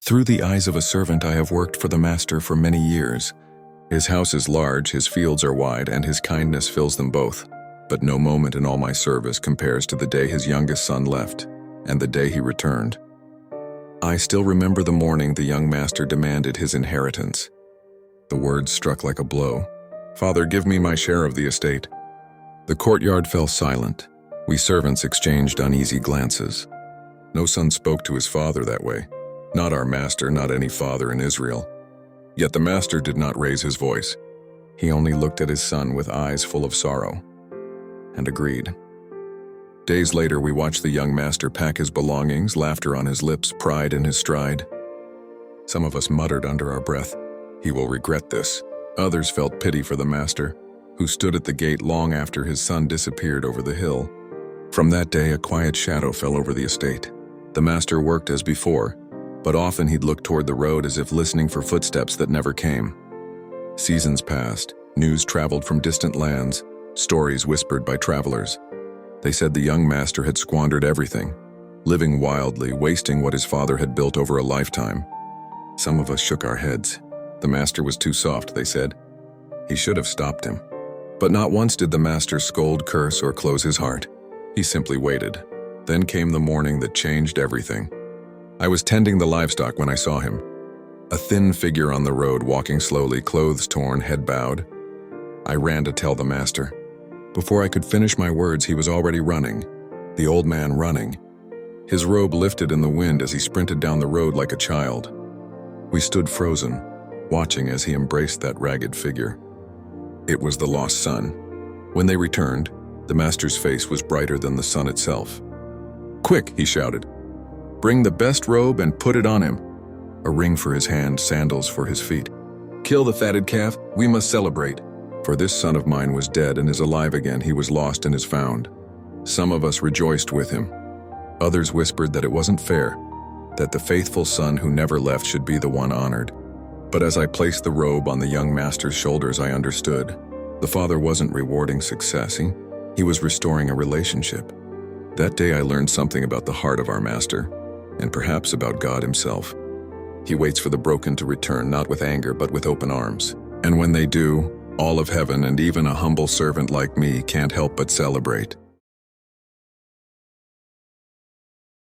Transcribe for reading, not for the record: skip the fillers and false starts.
Through the eyes of a servant I have worked for the master for many years. His house is large, his fields are wide, and his kindness fills them both. But no moment in all my service compares to the day his youngest son left, and the day he returned. I still remember the morning the young master demanded his inheritance. The words struck like a blow. "Father, give me my share of the estate." The courtyard fell silent. We servants exchanged uneasy glances. No son spoke to his father that way. Not our master, not any father in Israel. Yet the master did not raise his voice. He only looked at his son with eyes full of sorrow, and agreed. Days later, we watched the young master pack his belongings, laughter on his lips, pride in his stride. Some of us muttered under our breath, "He will regret this." Others felt pity for the master, who stood at the gate long after his son disappeared over the hill. From that day, a quiet shadow fell over the estate. The master worked as before, but often he'd look toward the road as if listening for footsteps that never came. Seasons passed, news traveled from distant lands, stories whispered by travelers. They said the young master had squandered everything, living wildly, wasting what his father had built over a lifetime. Some of us shook our heads. The master was too soft, they said. He should have stopped him. But not once did the master scold, curse, or close his heart. He simply waited. Then came the morning that changed everything. I was tending the livestock when I saw him. A thin figure on the road, walking slowly, clothes torn, head bowed. I ran to tell the master. Before I could finish my words, he was already running. The old man running. His robe lifted in the wind as he sprinted down the road like a child. We stood frozen, watching as he embraced that ragged figure. It was the lost son. When they returned, the master's face was brighter than the sun itself. "Quick," he shouted. "Bring the best robe and put it on him." A ring for his hand, sandals for his feet. "Kill the fatted calf, we must celebrate. For this son of mine was dead and is alive again, he was lost and is found." Some of us rejoiced with him. Others whispered that it wasn't fair, that the faithful son who never left should be the one honored. But as I placed the robe on the young master's shoulders, I understood. The father wasn't rewarding success, he was restoring a relationship. That day I learned something about the heart of our master, and perhaps about God himself. He waits for the broken to return, not with anger, but with open arms. And when they do, all of heaven and even a humble servant like me can't help but celebrate.